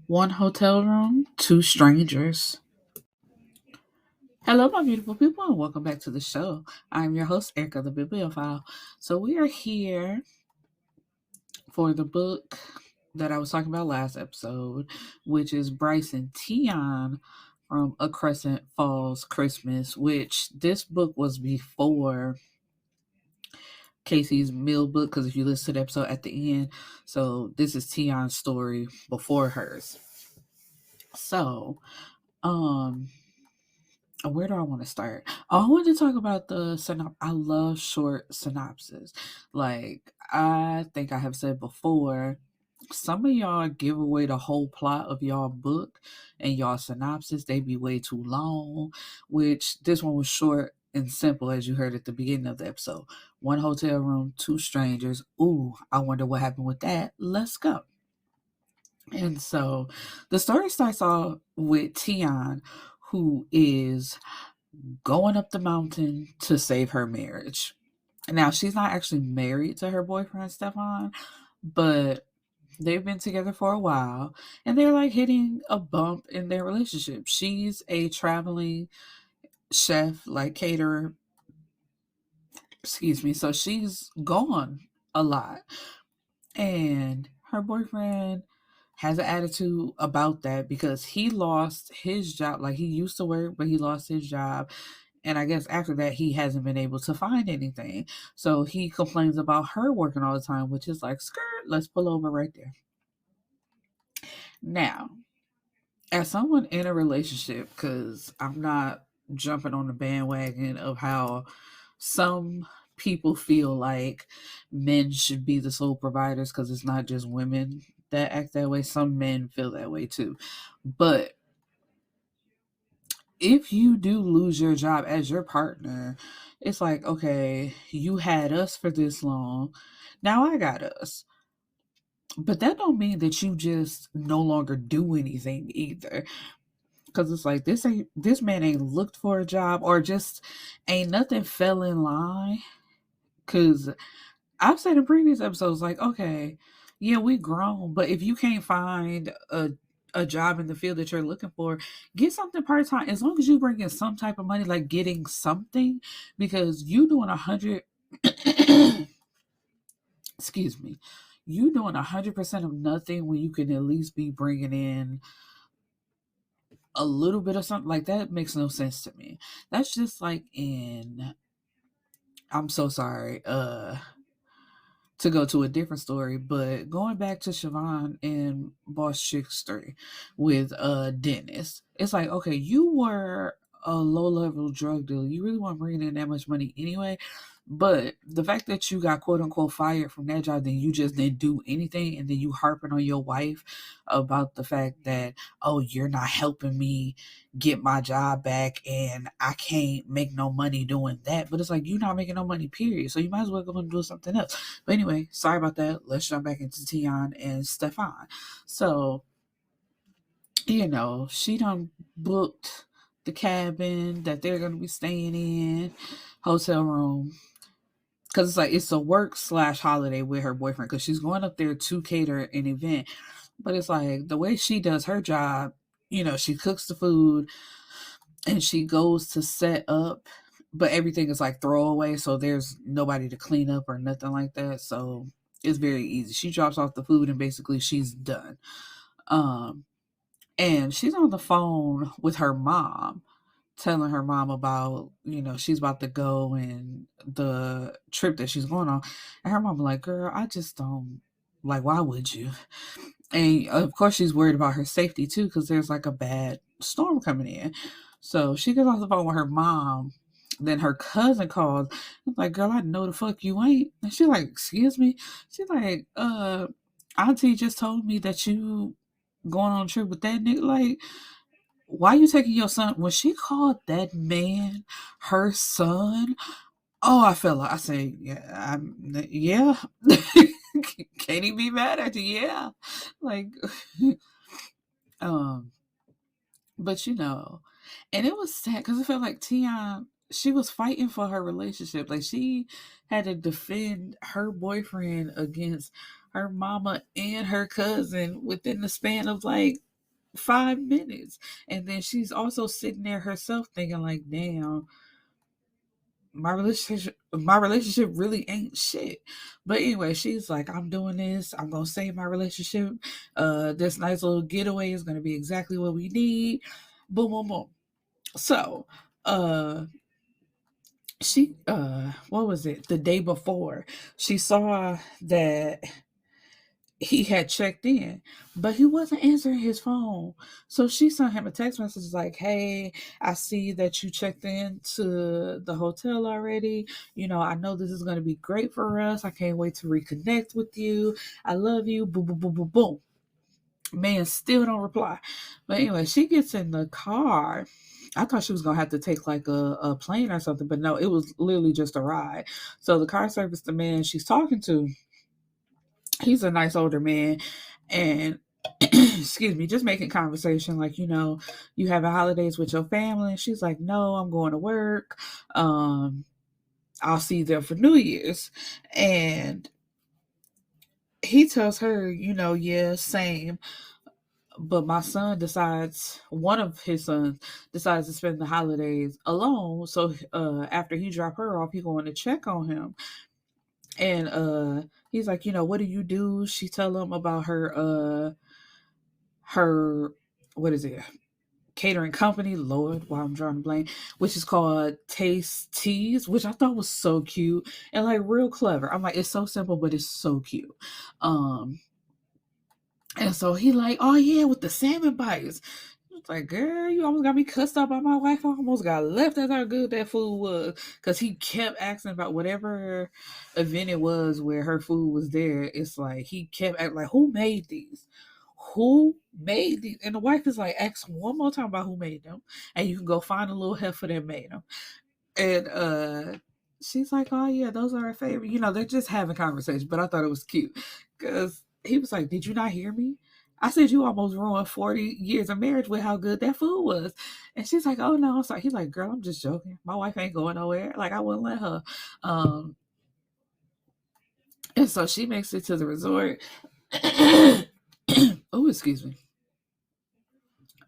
One hotel room, two strangers. Hello, my beautiful people, and welcome back to the show. I'm your host, Erica, the Bibliophile. So, we are here for the book that I was talking about last episode, which is Bryce and Teyon from A Crescent Falls Christmas, which this book was before Casey's Mill book, because if you listen to the episode at the end, so this is Teyon's story before hers. So, um, where do I want to start? I want to talk about the I love short synopses. Like I think I have said before, some of y'all give away the whole plot of y'all book and y'all synopsis. They be way too long. Which this one was short and simple, as you heard at the beginning of the episode. One hotel room, two strangers. Ooh, I wonder what happened with that. Let's go. And so the story starts off with Tion, who is going up the mountain to save her marriage. Now, she's not actually married to her boyfriend, Stefan, but they've been together for a while and they're like hitting a bump in their relationship. She's a traveling chef, like caterer, excuse me. So she's gone a lot. And her boyfriend has an attitude about that because he lost his job. Like he used to work, but he lost his job. And I guess after that, he hasn't been able to find anything. So he complains about her working all the time, which is like, skirt, let's pull over right there. Now, as someone in a relationship, because I'm not jumping on the bandwagon of how some people feel like men should be the sole providers because it's not just women that act that way. Some men feel that way too. But if you do lose your job as your partner, it's like, okay, you had us for this long. Now I got us. But that don't mean that you just no longer do anything either. Cause it's like this man ain't looked for a job or just ain't nothing fell in line. Cause I've said in previous episodes, like, okay, yeah, we grown, but if you can't find a job in the field that you're looking for, get something part time. As long as you bring in some type of money, like getting something, because you doing 100, excuse me, you doing 100% of nothing when you can at least be bringing in a little bit of something like that makes no sense to me. That's just like in I'm so sorry, to go to a different story, but going back to Siobhan and Boss Chicks 3 with Dennis, it's like, okay, you were a low level drug dealer. You really weren't bringing in that much money anyway. But the fact that you got quote unquote fired from that job, then you just didn't do anything, and then you harping on your wife about the fact that, oh, you're not helping me get my job back and I can't make no money doing that. But it's like you're not making no money, period. So you might as well go and do something else. But anyway, sorry about that. Let's jump back into Tion and Stefan. So, she done booked the cabin that they're gonna be staying in, hotel room. Cause it's like it's a work slash holiday with her boyfriend because she's going up there to cater an event. But it's like the way she does her job, she cooks the food and she goes to set up, but everything is like throwaway, so there's nobody to clean up or nothing like that. So it's very easy. She drops off the food and basically she's done. Um, and she's on the phone with her mom, telling her mom about, she's about to go and the trip that she's going on. And her mom like, girl, I just don't like, why would you? And of course she's worried about her safety too, because there's like a bad storm coming in. So she gets off the phone with her mom. Then her cousin calls. I'm like, girl, I know the fuck you ain't. And she's like, excuse me? She's like, Auntie just told me that you going on a trip with that nigga. Like, why you taking your son? When she called that man her son, oh, I felt like I said, yeah. Can't he be mad at you? Yeah. Like, um, but and it was sad because it felt like Tion, she was fighting for her relationship. Like she had to defend her boyfriend against her mama and her cousin within the span of like 5 minutes. And then she's also sitting there herself thinking like, damn, my relationship really ain't shit. But anyway, she's like, I'm doing this, I'm gonna save my relationship. This nice little getaway is gonna be exactly what we need. Boom, boom, boom. So she what was it, the day before, she saw that he had checked in, but he wasn't answering his phone. So she sent him a text message like, hey, I see that you checked in to the hotel already. I know this is going to be great for us. I can't wait to reconnect with you. I love you. Boom, boom, boom, boom, boom. Man still don't reply. But anyway, she gets in the car. I thought she was gonna have to take like a plane or something, but no, it was literally just a ride. So the car service, the man she's talking to, he's a nice older man, and excuse me, just making conversation like, you having holidays with your family? And she's like, no, I'm going to work. I'll see them for New Year's. And he tells her, yeah, same. But one of his sons decides to spend the holidays alone. So after he dropped her off, he going to check on him. And he's like, what do you do? She tell him about her what is it, catering company, Lord, why I'm drawing a blank, which is called Taste Teas, which I thought was so cute and like real clever. I'm like, it's so simple, but it's so cute. And so he like, oh yeah, with the salmon bites. It's like, girl, you almost got me cussed out by my wife. I almost got left at how good that food was. Because he kept asking about whatever event it was where her food was there. It's like, he kept asking, like, who made these? Who made these? And the wife is like, ask one more time about who made them. And you can go find a little heifer that made them. And she's like, oh yeah, those are her favorite. They're just having conversation. But I thought it was cute. Because he was like, did you not hear me? I said you almost ruined 40 years of marriage with how good that food was. And she's like, oh no, I'm sorry. He's like, girl, I'm just joking. My wife ain't going nowhere. Like, I wouldn't let her. And so she makes it to the resort. Oh, excuse me.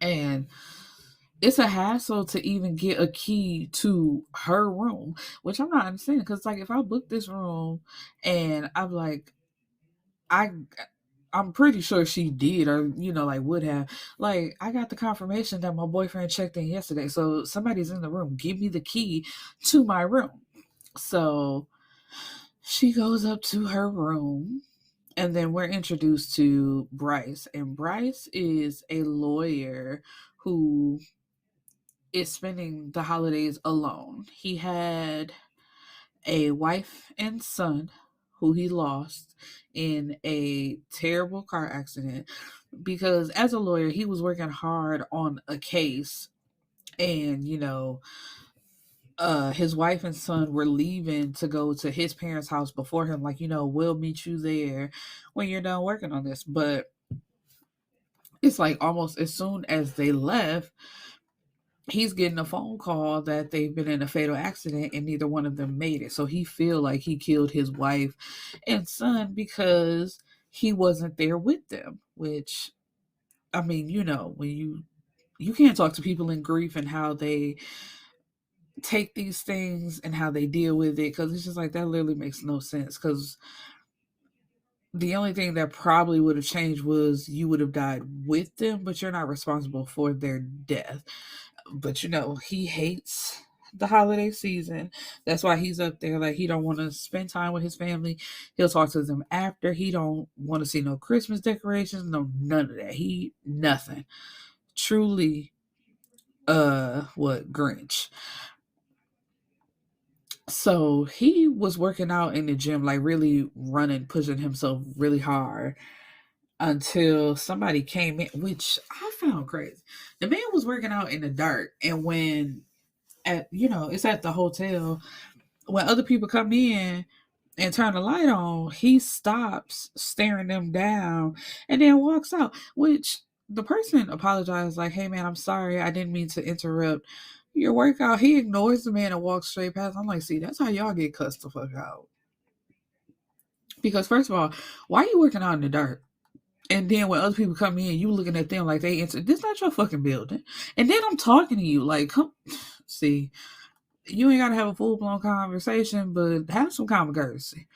And it's a hassle to even get a key to her room, which I'm not understanding. Because, like, if I book this room and I'm like, I'm pretty sure she did, or like would have. Like, I got the confirmation that my boyfriend checked in yesterday, so somebody's in the room. Give me the key to my room. So she goes up to her room, and then we're introduced to Bryce, and Bryce is a lawyer who is spending the holidays alone. He had a wife and son who he lost in a terrible car accident, because as a lawyer he was working hard on a case, and his wife and son were leaving to go to his parents' house before him, like, we'll meet you there when you're done working on this. But it's like almost as soon as they left, he's getting a phone call that they've been in a fatal accident and neither one of them made it. So he feel like he killed his wife and son because he wasn't there with them, which, I mean, when you can't talk to people in grief and how they take these things and how they deal with it, because it's just like, that literally makes no sense. Because the only thing that probably would have changed was you would have died with them, but you're not responsible for their death. But he hates the holiday season. That's why he's up there. Like, he don't want to spend time with his family. He'll talk to them after. He don't want to see no Christmas decorations, no none of that. He nothing. Truly Grinch. So he was working out in the gym, like really running, pushing himself really hard, until somebody came in, which I found crazy. The man was working out in the dark, and when it's at the hotel, when other people come in and turn the light on, he stops staring them down and then walks out, which the person apologized like, hey man, I'm sorry, I didn't mean to interrupt your workout. He ignores the man and walks straight past. I'm like, see, that's how y'all get cussed the fuck out. Because first of all, why are you working out in the dark? And then when other people come in, you looking at them like they answer. This not your fucking building. And then I'm talking to you like, come see, you ain't gotta have a full blown conversation, but have some common courtesy.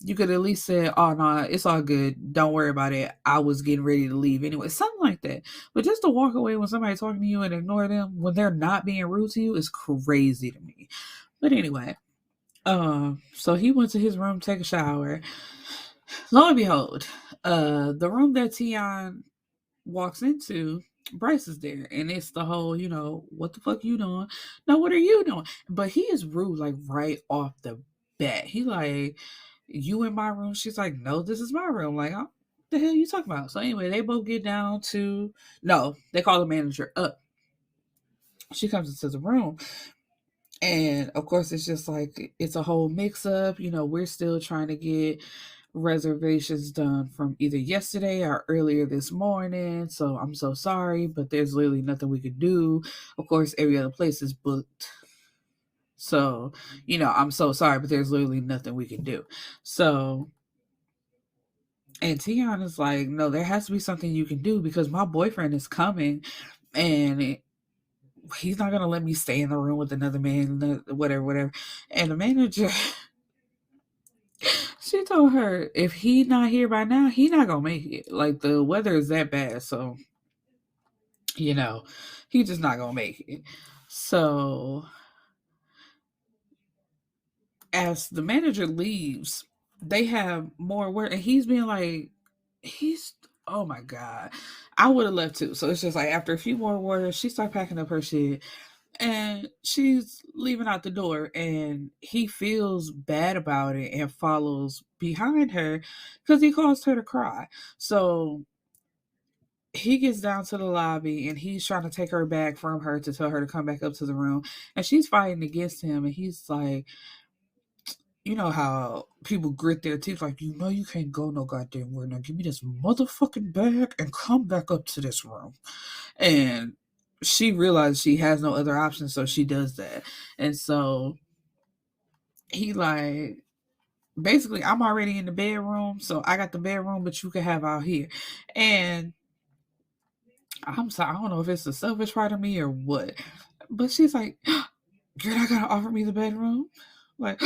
You could at least say, "Oh no, it's all good. Don't worry about it. I was getting ready to leave anyway." Something like that. But just to walk away when somebody's talking to you and ignore them when they're not being rude to you is crazy to me. But anyway, so he went to his room to take a shower. Lo and behold, the room that Teyon walks into, Bryce is there, and it's the whole, what the fuck you doing? No, what are you doing? But he is rude, like right off the bat. He like, you in my room? She's like, no, this is my room. Like, oh, what the hell are you talking about? So anyway, they both get down to no, they call the manager up. She comes into the room. And of course, it's just like it's a whole mix up. We're still trying to get reservations done from either yesterday or earlier this morning. So I'm so sorry, but there's literally nothing we could do. Of course, every other place is booked. So, I'm so sorry, but there's literally nothing we can do. So, and Teyon is like, no, there has to be something you can do because my boyfriend is coming and he's not going to let me stay in the room with another man, whatever. And the manager, she told her if he not here by now, he not gonna make it. Like the weather is that bad, so he just not gonna make it. So as the manager leaves, they have more work, and he's being like, oh my god, I would have left too. So it's just like after a few more orders, she started packing up her shit. And she's leaving out the door, and he feels bad about it and follows behind her because he caused her to cry. So he gets down to the lobby and he's trying to take her back from her to tell her to come back up to the room. And she's fighting against him. And he's like, you know how people grit their teeth, like, you can't go no goddamn where. Now give me this motherfucking bag and come back up to this room. And she realizes she has no other option, so she does that. And so he like, basically, I'm already in the bedroom, so I got the bedroom, but you can have out here. And I'm sorry, I don't know if it's the selfish part of me or what, but she's like, you're not gonna offer me the bedroom? Like,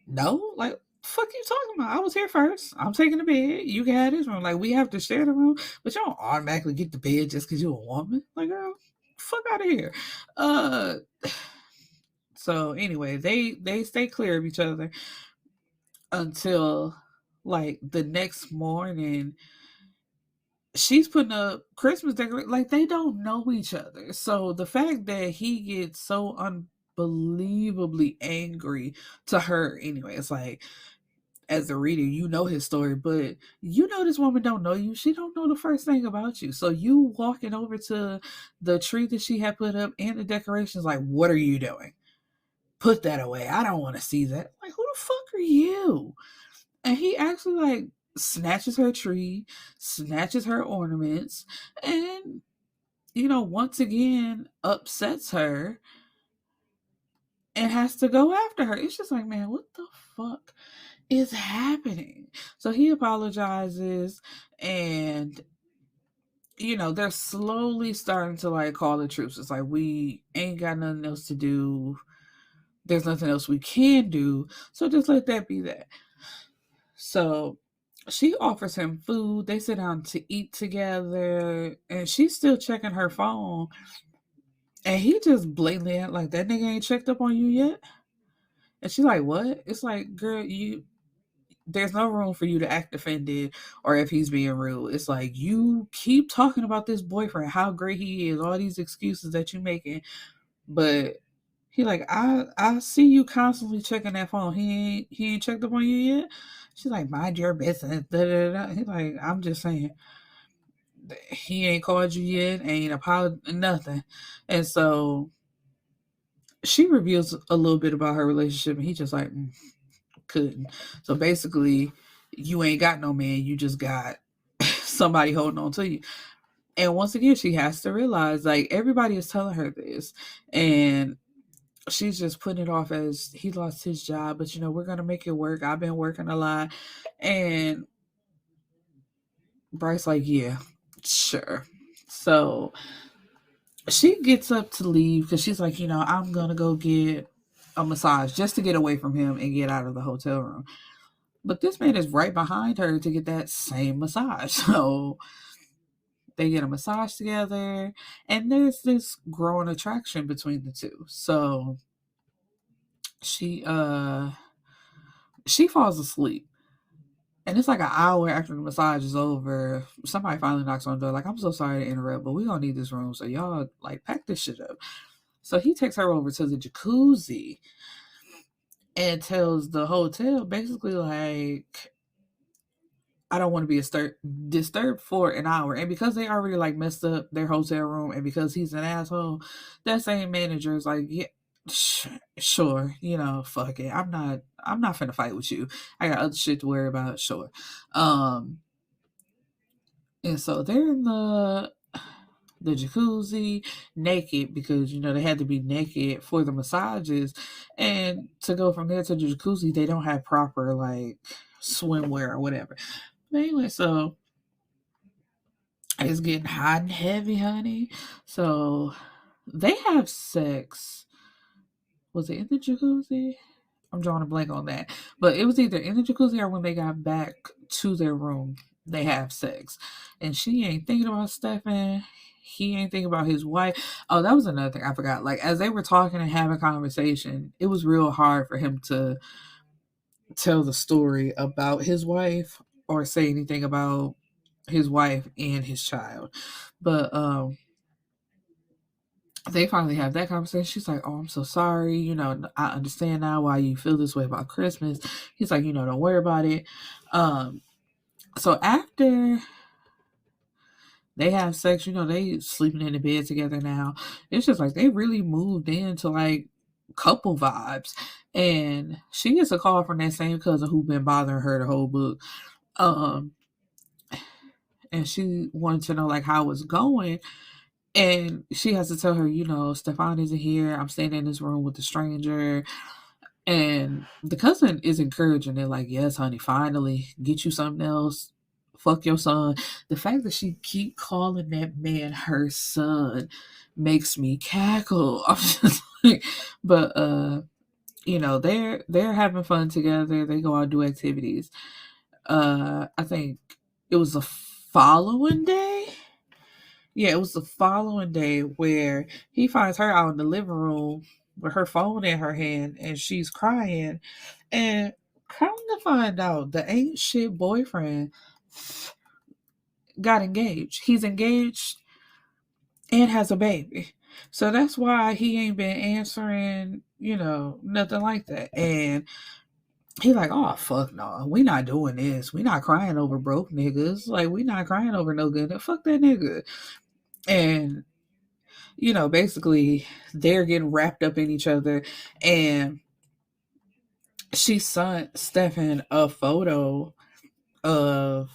no, like, fuck you talking about? I was here first. I'm taking the bed. You can have this room. Like, we have to share the room, but you don't automatically get the bed just because you're a woman. Like, girl, fuck out of here. So anyway, they stay clear of each other until like the next morning. She's putting up Christmas decorations. Like, they don't know each other. So the fact that he gets so unbelievably angry to her anyway, it's like, as a reader, you know his story, but this woman don't know you. She don't know the first thing about you. So you walking over to the tree that she had put up and the decorations, like, what are you doing? Put that away. I don't want to see that. Like, who the fuck are you? And he actually like snatches her tree, snatches her ornaments, and once again upsets her and has to go after her. It's just like, man, what the fuck is happening? So he apologizes, and they're slowly starting to like call the troops. It's like, we ain't got nothing else to do. There's nothing else we can do. So just let that be that. So she offers him food. They sit down to eat together, and she's still checking her phone. And he just blatantly act like, that nigga ain't checked up on you yet. And she's like, what? It's like, girl, there's no room for you to act offended or if he's being rude. It's like, you keep talking about this boyfriend, how great he is, all these excuses that you're making, but he like, I see you constantly checking that phone. He ain't checked up on you yet. She's like, mind your business. Da, da, da. He's like, I'm just saying, he ain't called you yet, ain't apologized, nothing. And so she reveals a little bit about her relationship, and he just like, couldn't. So basically, you ain't got no man, you just got somebody holding on to you. And once again, she has to realize, like, everybody is telling her this, and she's just putting it off as he lost his job, but we're gonna make it work. I've been working a lot, and Bryce like, yeah, sure. So she gets up to leave because she's like, I'm gonna go get a massage just to get away from him and get out of the hotel room. But this man is right behind her to get that same massage. So they get a massage together, and there's this growing attraction between the two. So she she falls asleep. And it's like an hour after the massage is over. Somebody finally knocks on the door, like, I'm so sorry to interrupt, but we gonna need this room. So y'all like pack this shit up. So he takes her over to the jacuzzi and tells the hotel basically like, I don't want to be disturbed for an hour. And because they already like messed up their hotel room, and because he's an asshole, that same manager is like, yeah, sure, fuck it. I'm not finna fight with you. I got other shit to worry about. Sure. Um, and so they're in the jacuzzi naked because they had to be naked for the massages, and to go from there to the jacuzzi they don't have proper like swimwear or whatever. But anyway, so it's getting hot and heavy, honey. So they have sex. Was it in the jacuzzi? I'm drawing a blank on that. But it was either in the jacuzzi or when they got back to their room, they have sex. And she ain't thinking about Stefan. He ain't thinking about his wife. Oh, that was another thing I forgot. Like, as they were talking and having conversation, it was real hard for him to tell the story about his wife or say anything about his wife and his child. But they finally have that conversation. She's like, oh, I'm so sorry. I understand now why you feel this way about Christmas. He's like, don't worry about it. So after they have sex, they sleeping in the bed together now. It's just like they really moved into like couple vibes. And she gets a call from that same cousin who been bothering her the whole book. And she wanted to know like how it's going. And she has to tell her, Stefan isn't here. I'm staying in this room with a stranger. And the cousin is encouraging it, like, yes, honey, finally, get you something else. Fuck your son. The fact that she keep calling that man her son makes me cackle. I'm just like, but they're having fun together. They go out and do activities. I think it was the following day. Yeah, it was the following day where he finds her out in the living room with her phone in her hand and she's crying. And come to find out, the ain't shit boyfriend got engaged. He's engaged and has a baby. So that's why he ain't been answering, nothing like that. And he like, oh, fuck no. We not doing this. We not crying over broke niggas. Like, we not crying over no good. Fuck that nigga. And basically they're getting wrapped up in each other, and she sent Stefan a photo of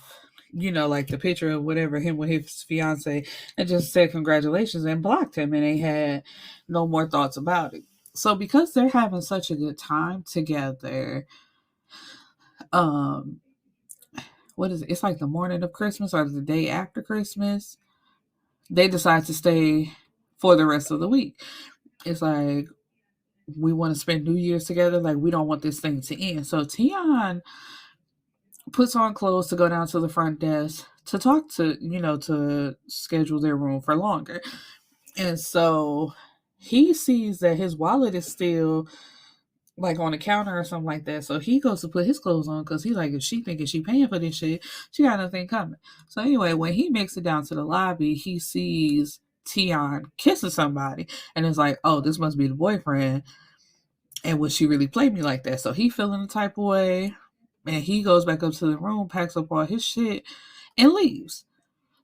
like the picture of whatever him with his fiance, and just said congratulations and blocked him, and they had no more thoughts about it. So because they're having such a good time together, what is it? It's like the morning of Christmas or the day after Christmas, they decide to stay for the rest of the week. It's like, we want to spend New Year's together. Like, we don't want this thing to end. So Teyon puts on clothes to go down to the front desk to talk to, to schedule their room for longer. And so he sees that his wallet is still like on the counter or something like that. So he goes to put his clothes on because he like, if she thinking she paying for this shit, she got nothing coming. So anyway, when he makes it down to the lobby, he sees Teyon kissing somebody, and it's like, oh, this must be the boyfriend. And would she really play me like that? So he feeling the type of way, and he goes back up to the room, packs up all his shit, and leaves.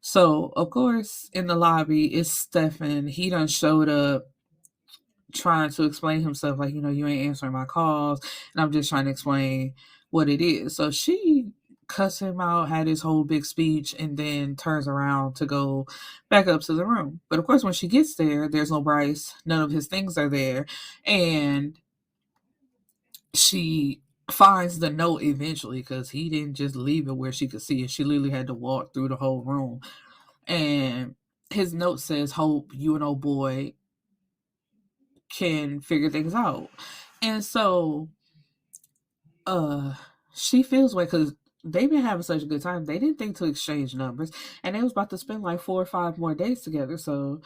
So of course, in the lobby, it's Stefan. He done showed up trying to explain himself, like, you ain't answering my calls, and I'm just trying to explain what it is. So she cuss him out, had his whole big speech, and then turns around to go back up to the room. But of course, when she gets there, there's no Bryce. None of his things are there. And she finds the note eventually because he didn't just leave it where she could see it. She literally had to walk through the whole room. And his note says, "Hope you and old boy can figure things out." And so uh she feels like, because they've been having such a good time, they didn't think to exchange numbers, and they was about to spend like 4 or 5 more days together. So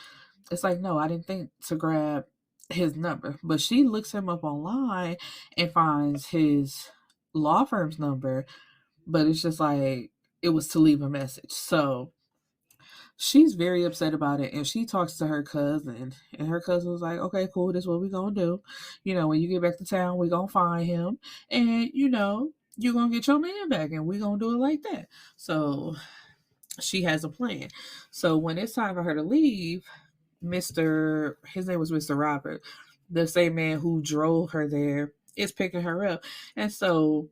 it's like, no, I didn't think to grab his number. But she looks him up online and finds his law firm's number, but it's just like it was to leave a message. So she's very upset about it, and she talks to her cousin, and her cousin was like, "Okay, cool, this is what we gonna do. When you get back to town, we gonna find him, and you're gonna get your man back, and we gonna do it like that." So she has a plan. So when it's time for her to leave, his name was Mr. Robert, the same man who drove her there, is picking her up. And so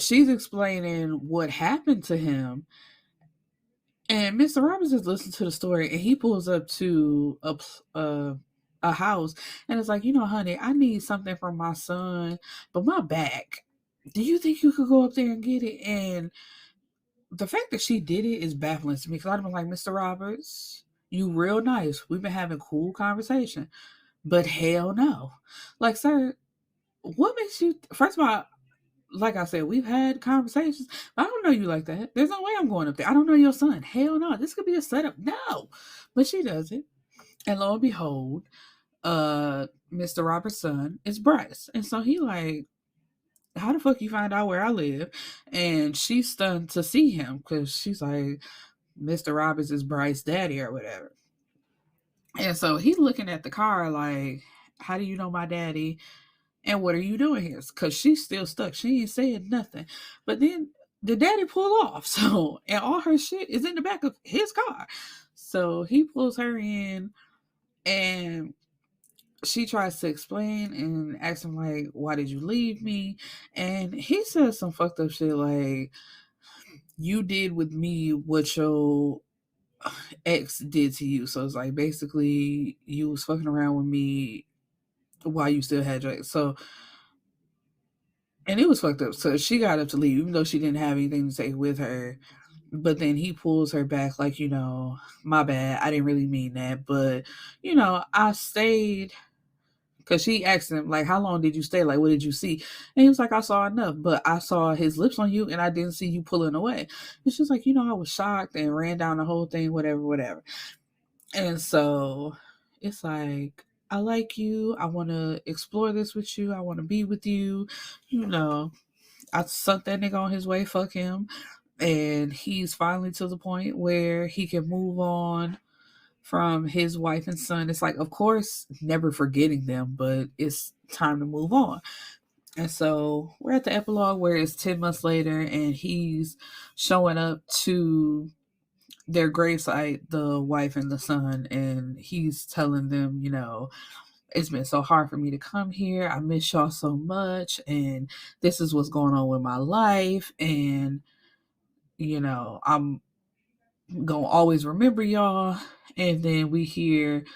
she's explaining what happened to him. And Mr. Roberts just listens to the story, and he pulls up to a house, and it's like, honey, I need something from my son, but my back. Do you think you could go up there and get it? And the fact that she did it is baffling to me, because I'd been like, Mr. Roberts, you real nice. We've been having cool conversation, but hell no. Like, sir, what makes you? First of all, like I said, we've had conversations, but I don't know you like that. There's no way I'm going up there. I don't know your son. Hell no. This could be a setup. No. But she does it. And lo and behold, Mr. Robert's son is Bryce. And so he like, how the fuck you find out where I live? And she's stunned to see him, because she's like, Mr. Roberts is Bryce's daddy or whatever. And so he's looking at the car like, how do you know my daddy? And what are you doing here? Because she's still stuck. She ain't saying nothing. But then the daddy pull off. So, and all her shit is in the back of his car. So he pulls her in, and she tries to explain and asks him, like, why did you leave me? And he says some fucked up shit like, you did with me what your ex did to you. So it's like, basically, you was fucking around with me while you still had your ex. So, and it was fucked up. So she got up to leave, even though she didn't have anything to take with her. But then he pulls her back, like, my bad. I didn't really mean that. But, I stayed. Because she asked him, like, how long did you stay? Like, what did you see? And he was like, I saw enough. But I saw his lips on you, and I didn't see you pulling away. And she's like, I was shocked and ran down the whole thing, whatever, whatever. And so it's like, I like you. I want to explore this with you. I want to be with you. I sucked that nigga on his way. Fuck him. And he's finally to the point where he can move on from his wife and son. It's like, of course, never forgetting them, but it's time to move on. And so we're at the epilogue where it's 10 months later, and he's showing up to their gravesite, the wife and the son, and he's telling them, it's been so hard for me to come here. I miss y'all so much, and this is what's going on with my life, and I'm gonna always remember y'all. And then we hear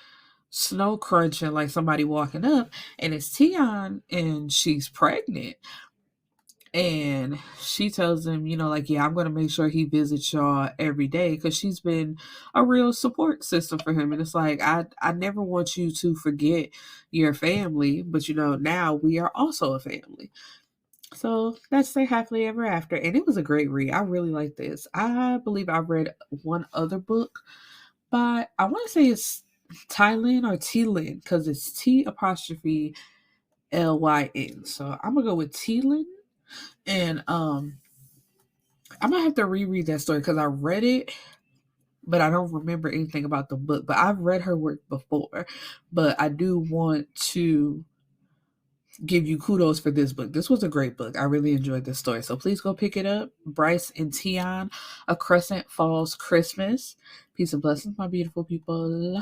snow crunching, like somebody walking up, and it's Teyon, and she's pregnant. And she tells him, like, yeah, I'm going to make sure he visits y'all every day, because she's been a real support system for him. And it's like, I never want you to forget your family, but, now we are also a family. So that's their happily ever after. And it was a great read. I really like this. I believe I read one other book by, I want to say it's Tylin or T-Lin, because it's T apostrophe Lyn. So I'm gonna go with T-Lin. And I'm gonna have to reread that story, because I read it, but I don't remember anything about the book. But I've read her work before. But I do want to give you kudos for this book. This was a great book. I really enjoyed this story. So please go pick it up. Bryce and Teyon, A Crescent Falls Christmas. Peace and blessings, my beautiful people.